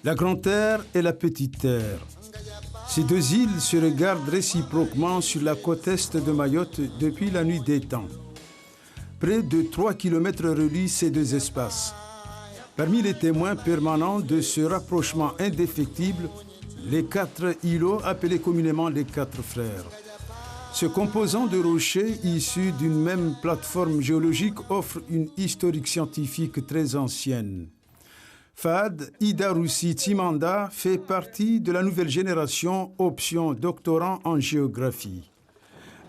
La Grande Terre et la Petite Terre. Ces deux îles se regardent réciproquement sur la côte est de Mayotte depuis la nuit des temps. Près de 3 km relient ces deux espaces. Parmi les témoins permanents de ce rapprochement indéfectible, les 4 îlots appelés communément les 4 frères. Ce composant de rochers issus d'une même plateforme géologique offre une historique scientifique très ancienne. Fahad Idaroussi Timanda fait partie de la nouvelle génération option doctorant en géographie.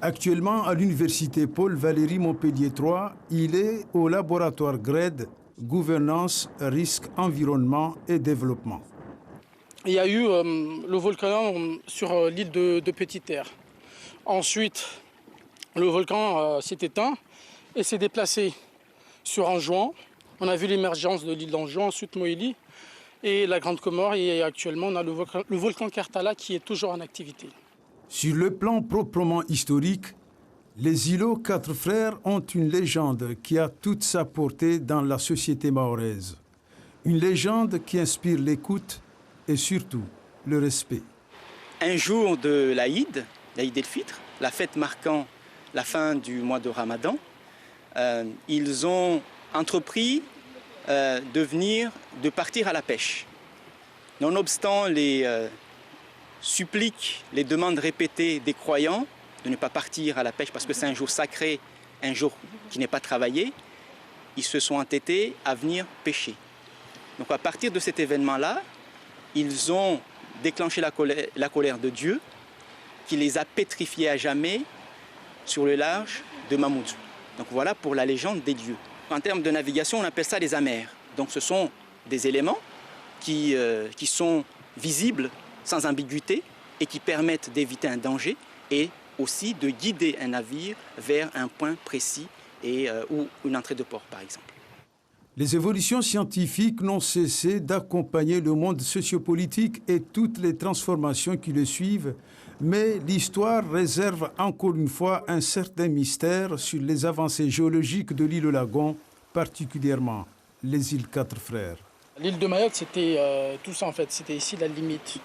Actuellement à l'université Paul Valéry Montpellier 3, il est au laboratoire GRED, Gouvernance, Risque, Environnement et Développement. Il y a eu le volcan sur l'île de Petite Terre. Ensuite, le volcan s'est éteint et s'est déplacé sur Anjouan. On a vu l'émergence de l'île d'Anjouan, ensuite Moélie et la Grande Comore. Et actuellement, on a le volcan Karthala qui est toujours en activité. Sur le plan proprement historique, les îlots 4 frères ont une légende qui a toute sa portée dans la société mahoraise. Une légende qui inspire l'écoute et surtout le respect. Un jour de l'Aïd el-Fitr, la fête marquant la fin du mois de Ramadan, ils ont entrepris de partir à la pêche. Nonobstant les suppliques, les demandes répétées des croyants de ne pas partir à la pêche parce que c'est un jour sacré, un jour qui n'est pas travaillé, ils se sont entêtés à venir pêcher. Donc à partir de cet événement-là, ils ont déclenché la colère de Dieu qui les a pétrifiés à jamais sur le large de Mamoudzou. Donc voilà pour la légende des dieux. En termes de navigation, on appelle ça les amers. Donc ce sont des éléments qui sont visibles sans ambiguïté et qui permettent d'éviter un danger et aussi de guider un navire vers un point précis ou une entrée de port par exemple. Les évolutions scientifiques n'ont cessé d'accompagner le monde sociopolitique et toutes les transformations qui le suivent, mais l'histoire réserve encore une fois un certain mystère sur les avancées géologiques de l'île Lagon, particulièrement les îles 4 frères. L'île de Mayotte, c'était tout ça en fait, c'était ici la limite.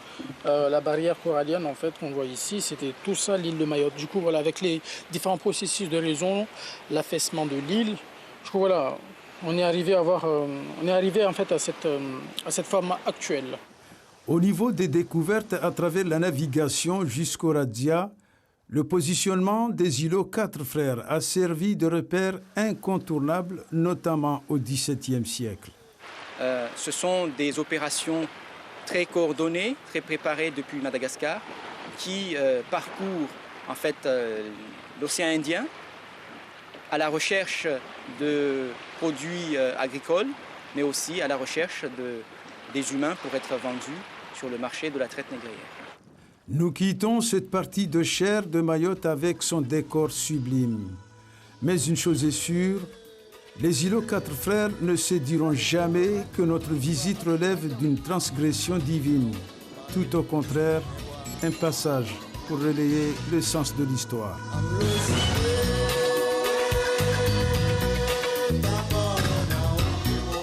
La barrière corallienne en fait qu'on voit ici, c'était tout ça l'île de Mayotte. Du coup voilà, avec les différents processus de l'érosion, l'affaissement de l'île, du coup voilà, on est arrivé en fait à cette forme actuelle. Au niveau des découvertes à travers la navigation jusqu'au Radia, le positionnement des îlots 4 frères a servi de repère incontournable, notamment au XVIIe siècle. Ce sont des opérations très coordonnées, très préparées depuis Madagascar, qui parcourent en fait l'océan Indien à la recherche de produits agricoles, mais aussi à la recherche des humains pour être vendus sur le marché de la traite négrière. Nous quittons cette partie de chair de Mayotte avec son décor sublime. Mais une chose est sûre, les îlots 4 frères ne se diront jamais que notre visite relève d'une transgression divine. Tout au contraire, un passage pour relayer le sens de l'histoire.